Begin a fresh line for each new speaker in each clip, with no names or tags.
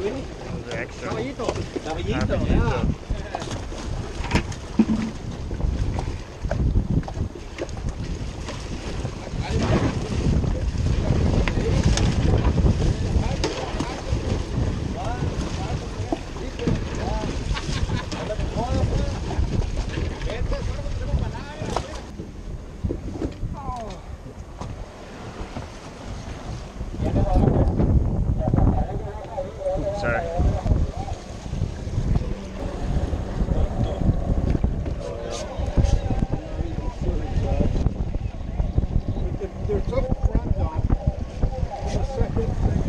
The extra.
Caballito.
Caballito,
Yeah.
Sorry.
They're tough front though. The second thing.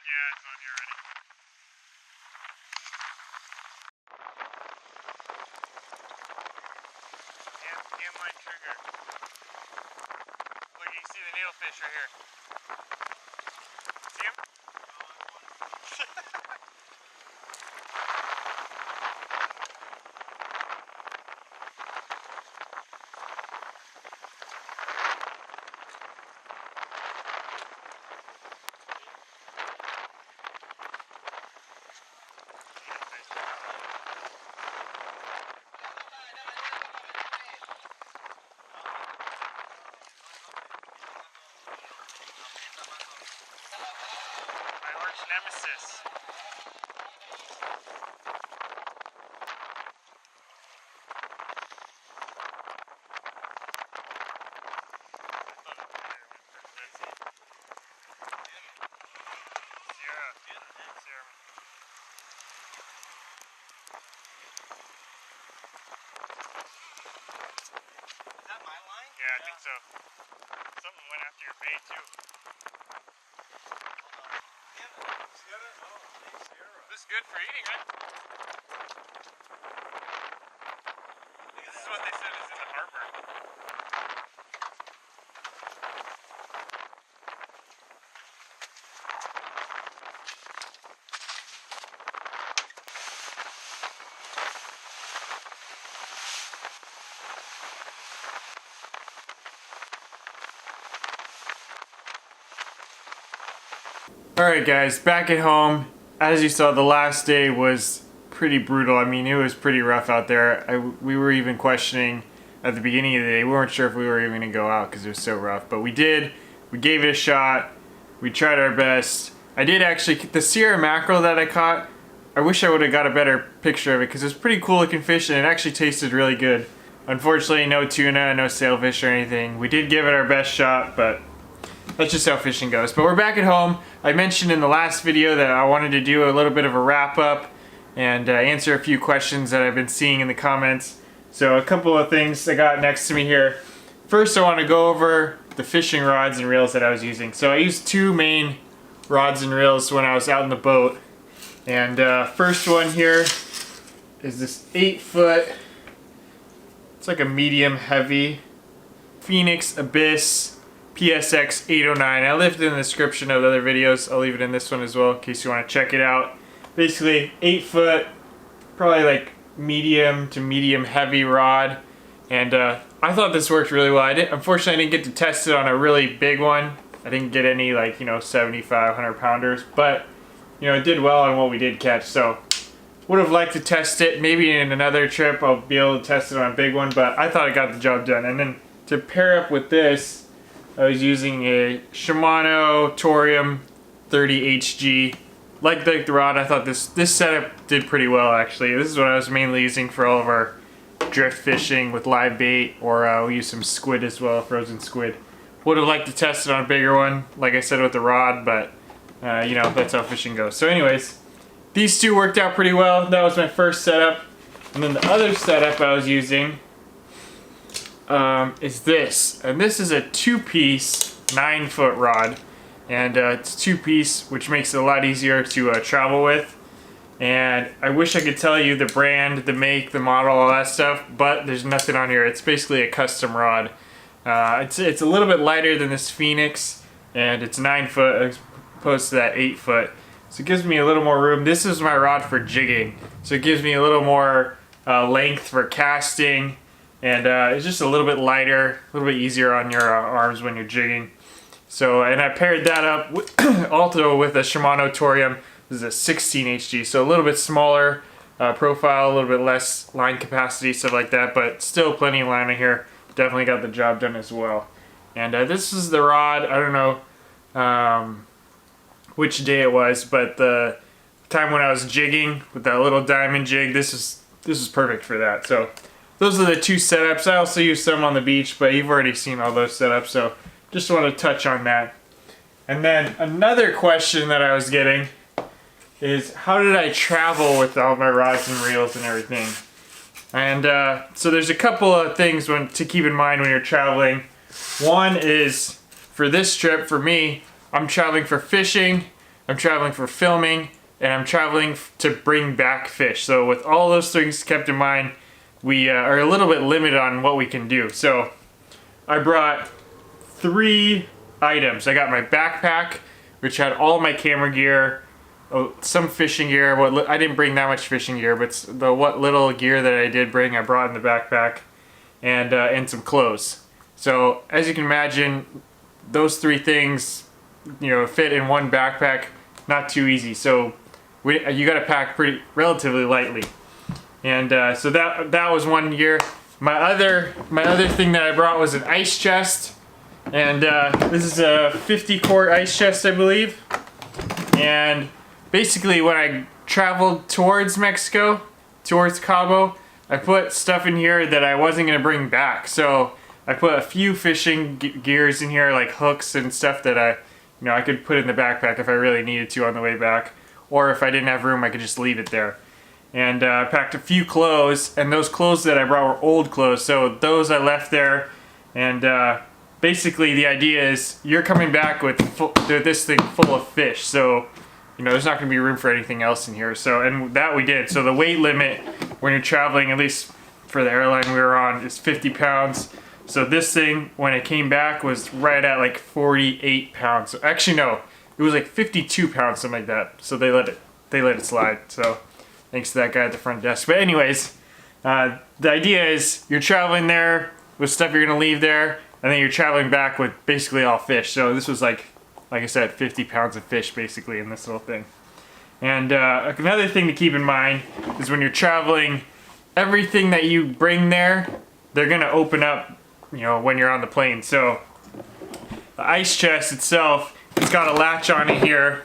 Yeah, it's on here already. Hand line trigger. Look, you can see the needlefish right here. See him? My arch nemesis. Sierra. Sierra.
Is that my line?
Yeah, I think so. Something went after your bait too. This is good for eating, right? This is what they said is in the harbor. Alright guys, back at home. As you saw, the last day was pretty brutal. I mean, it was pretty rough out there. We were even questioning at the beginning of the day. We weren't sure if we were even going to go out because it was so rough. But we did. We gave it a shot. We tried our best. I did actually, the Sierra mackerel that I caught, I wish I would have got a better picture of it because it was pretty cool looking fish and it actually tasted really good. Unfortunately, no tuna, no sailfish or anything. We did give it our best shot, but that's just how fishing goes. But we're back at home. I mentioned in the last video that I wanted to do a little bit of a wrap up and answer a few questions that I've been seeing in the comments. So a couple of things I got next to me here. First, I want to go over the fishing rods and reels that I was using. So I used two main rods and reels when I was out in the boat. And first one here is this 8-foot, it's like a medium heavy Phenix Abyss PSX 809. I left it in the description of the other videos. I'll leave it in this one as well in case you want to check it out. Basically 8-foot, probably like medium to medium heavy rod. And I thought this worked really well. Unfortunately, I didn't get to test it on a really big one. I didn't get any 75, 100 pounders, but it did well on what we did catch. So would have liked to test it. Maybe in another trip I'll be able to test it on a big one, but I thought it got the job done. And then to pair up with this, I was using a Shimano Torium 30 HG. Like the rod, I thought this setup did pretty well actually. This is what I was mainly using for all of our drift fishing with live bait, or we use some squid as well, frozen squid. Would have liked to test it on a bigger one, like I said with the rod, but that's how fishing goes. So anyways, these two worked out pretty well. That was my first setup. And then the other setup I was using is this. And this is a 2-piece 9-foot rod. And it's 2-piece, which makes it a lot easier to travel with. And I wish I could tell you the brand, the make, the model, all that stuff, but there's nothing on here. It's basically a custom rod. It's a little bit lighter than this Phenix, and it's 9-foot as opposed to that 8-foot. So it gives me a little more room. This is my rod for jigging, so it gives me a little more length for casting, and it's just a little bit lighter, a little bit easier on your arms when you're jigging. So, and I paired that up also with a Shimano Torium. This is a 16 HG, so a little bit smaller profile, a little bit less line capacity, stuff like that, but still plenty of line in here. Definitely got the job done as well. And this is the rod. I don't know which day it was, but the time when I was jigging with that little diamond jig, this is perfect for that. So those are the two setups. I also use some on the beach, but you've already seen all those setups, so just want to touch on that. And then another question that I was getting is, how did I travel with all my rods and reels and everything? And so there's a couple of things to keep in mind when you're traveling. One is, for this trip, for me, I'm traveling for fishing, I'm traveling for filming, and I'm traveling to bring back fish. So with all those things kept in mind, we are a little bit limited on what we can do. So I brought 3 items. I got my backpack, which had all my camera gear, some fishing gear. I didn't bring that much fishing gear, but what little gear that I did bring, I brought in the backpack, and some clothes. So as you can imagine, those 3 things, fit in one backpack. Not too easy. So you got to pack relatively lightly. And so that was one gear. My other thing that I brought was an ice chest, and this is a 50 quart ice chest, I believe. And basically, when I traveled towards Mexico, towards Cabo, I put stuff in here that I wasn't going to bring back. So I put a few fishing gears in here, like hooks and stuff that I could put in the backpack if I really needed to on the way back. Or if I didn't have room, I could just leave it there. And I packed a few clothes, and those clothes that I brought were old clothes, so those I left there. And basically the idea is you're coming back with this thing full of fish, so there's not going to be room for anything else in here. So, and that we did. So the weight limit when you're traveling, at least for the airline we were on, is 50 pounds. So this thing, when it came back, was right at like 48 pounds. So actually, no, it was like 52 pounds, something like that. So they let it slide. So thanks to that guy at the front desk. But anyways, the idea is you're traveling there with stuff you're gonna leave there, and then you're traveling back with basically all fish. So this was like I said, 50 pounds of fish basically in this little thing. And another thing to keep in mind is when you're traveling, everything that you bring there, they're gonna open up, when you're on the plane. So the ice chest itself, it's got a latch on it here.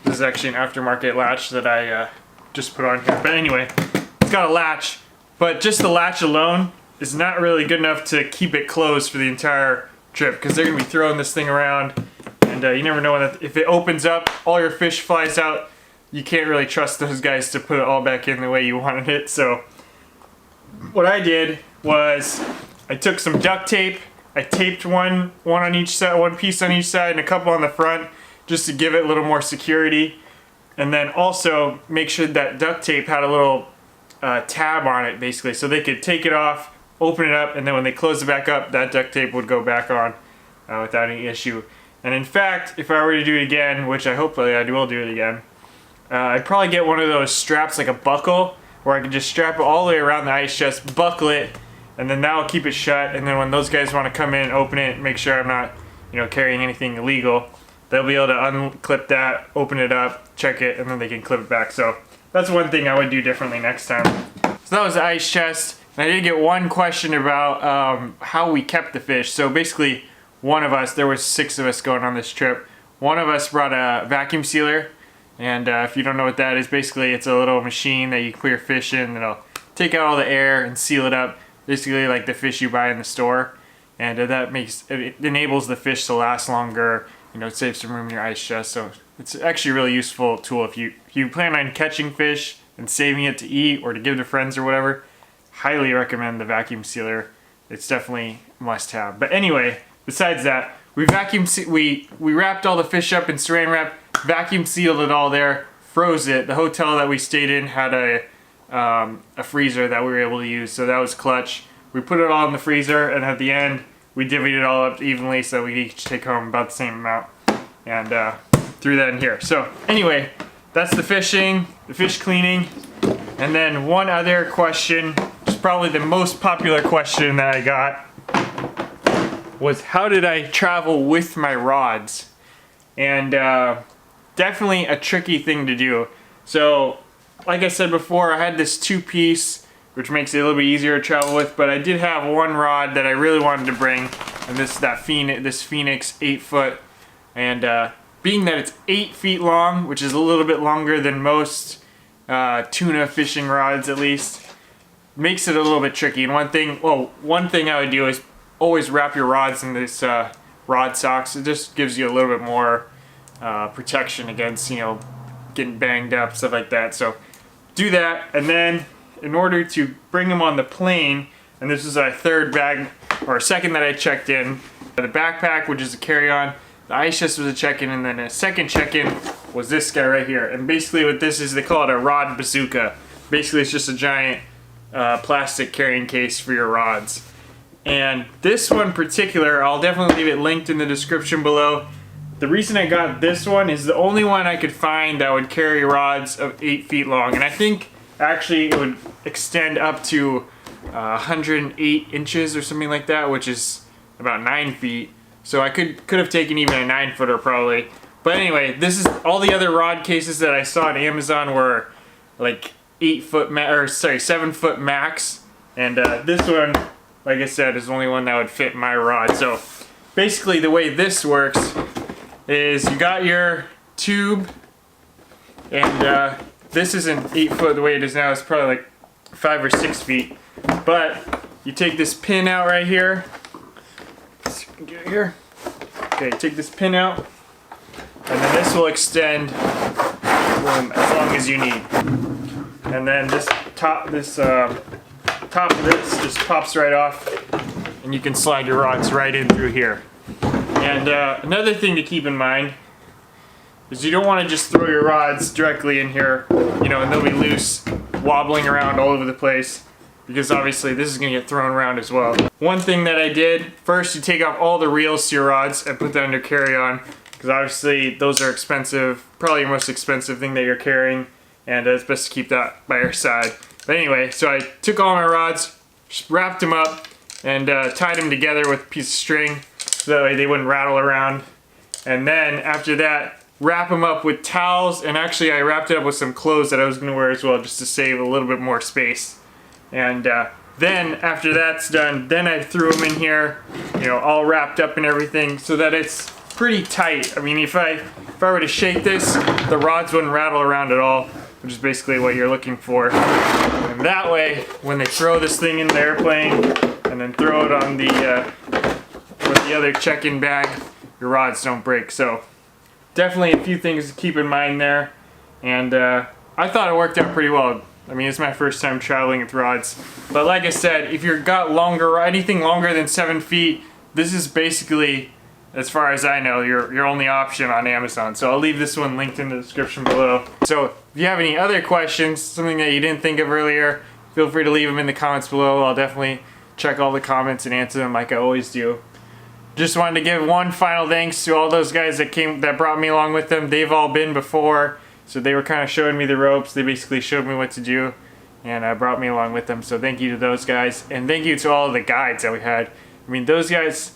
This is actually an aftermarket latch that I just put on here. But anyway, it's got a latch, but just the latch alone is not really good enough to keep it closed for the entire trip, because they're gonna be throwing this thing around, and you never know if it opens up, all your fish flies out. You can't really trust those guys to put it all back in the way you wanted it. So what I did was I took some duct tape. I taped one on each side, one piece on each side, and a couple on the front, just to give it a little more security. And then also make sure that duct tape had a little tab on it, basically, so they could take it off, open it up, and then when they close it back up, that duct tape would go back on without any issue. And in fact, if I were to do it again, which I hopefully I will do it again, I'd probably get one of those straps, like a buckle, where I can just strap it all the way around the ice chest, buckle it, and then that'll keep it shut. And then when those guys want to come in and open it, make sure I'm not, carrying anything illegal, they'll be able to unclip that, open it up, check it, and then they can clip it back. So that's one thing I would do differently next time. So that was the ice chest. And I did get one question about how we kept the fish. So basically, one of us, there was 6 of us going on this trip, one of us brought a vacuum sealer. And if you don't know what that is, basically it's a little machine that you can put your fish in, that'll take out all the air and seal it up, basically like the fish you buy in the store. And it enables the fish to last longer, it saves some room in your ice chest. So it's actually a really useful tool if you plan on catching fish and saving it to eat or to give to friends or whatever. Highly recommend the vacuum sealer. It's definitely a must have. But anyway, besides that, we wrapped all the fish up in saran wrap, vacuum sealed it all there, froze it. The hotel that we stayed in had a freezer that we were able to use, so that was clutch. We put it all in the freezer, and at the end, we divvied it all up evenly so we each take home about the same amount, and threw that in here. So anyway, that's the fishing, the fish cleaning, and then one other question just probably the most popular question that I got was how did I travel with my rods? And definitely a tricky thing to do. So like I said before, I had this 2-piece, which makes it a little bit easier to travel with, but I did have one rod that I really wanted to bring, and this Phenix 8-foot. And being that it's 8 feet long, which is a little bit longer than most tuna fishing rods at least, makes it a little bit tricky. And one thing I would do is always wrap your rods in this rod socks. It just gives you a little bit more protection against, you know, getting banged up, stuff like that. So do that, and then in order to bring them on the plane, and this is our third bag, or second that I checked in, the backpack, which is a carry-on, the ice chest was a check-in, and then a second check-in was this guy right here. And basically what this is, they call it a rod bazooka. Basically it's just a giant plastic carrying case for your rods. And this one in particular, I'll definitely leave it linked in the description below. The reason I got this one is the only one I could find that would carry rods of 8 feet long. And I think actually it would extend up to 108 inches or something like that, which is about 9 feet. So I could have taken even a 9-footer probably. But anyway, this is all the other rod cases that I saw on Amazon were like 7-foot max. And this one, like I said, is the only one that would fit my rod. So basically the way this works is you got your tube, and this isn't 8 foot the way it is now. It's probably like 5 or 6 feet. But you take this pin out right here. Let's see if we can get it here. Okay, take this pin out, and then this will extend as long as you need. And then this top of this just pops right off, and you can slide your rods right in through here. And another thing to keep in mind is you don't want to just throw your rods directly in here, you know, and they'll be loose, wobbling around all over the place, because obviously this is going to get thrown around as well. One thing that I did, first you take off all the reels to your rods and put that under carry-on, because obviously those are expensive, probably your most expensive thing that you're carrying, and it's best to keep that by your side. But anyway, so I took all my rods, wrapped them up, and tied them together with a piece of string, so that way they wouldn't rattle around. And then after that, wrap them up with towels, and actually I wrapped it up with some clothes that I was going to wear as well, just to save a little bit more space. And then after that's done, then I threw them in here, you know, all wrapped up and everything, so that it's pretty tight. I mean, if I were to shake this, the rods wouldn't rattle around at all, which is basically what you're looking for. And that way, when they throw this thing in the airplane and then throw it on with the other check-in bag, your rods don't break. So definitely a few things to keep in mind there. And I thought it worked out pretty well. I mean, it's my first time traveling with rods. But like I said, if you've got anything longer than 7 feet, this is basically, as far as I know, your only option on Amazon. So I'll leave this one linked in the description below. So if you have any other questions, something that you didn't think of earlier, feel free to leave them in the comments below. I'll definitely check all the comments and answer them like I always do. Just wanted to give one final thanks to all those guys that brought me along with them. They've all been before, so they were kind of showing me the ropes. They basically showed me what to do, and brought me along with them. So thank you to those guys, and thank you to all the guides that we had. I mean, those guys,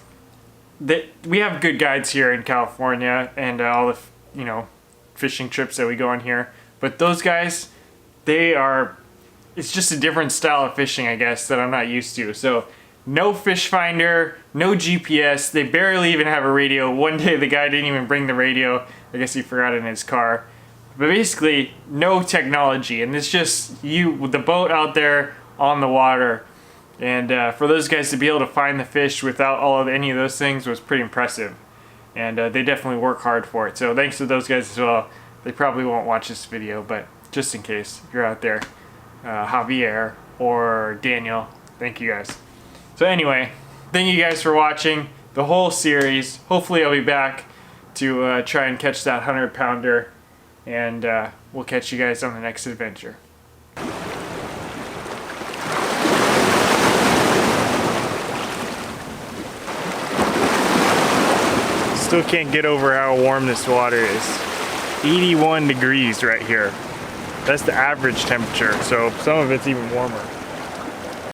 we have good guides here in California, and all the, you know, fishing trips that we go on here. But those guys, it's just a different style of fishing, I guess, that I'm not used to. So no fish finder, no GPS. They barely even have a radio. One day the guy didn't even bring the radio. I guess he forgot it in his car. But basically, no technology, and it's just you with the boat out there on the water. And for those guys to be able to find the fish without any of those things was pretty impressive. And they definitely work hard for it. So thanks to those guys as well. They probably won't watch this video, but just in case, if you're out there, Javier or Daniel, thank you guys. So anyway, thank you guys for watching the whole series. Hopefully I'll be back to try and catch that 100-pounder. And we'll catch you guys on the next adventure. Still can't get over how warm this water is. 81 degrees right here. That's the average temperature, so some of it's even warmer.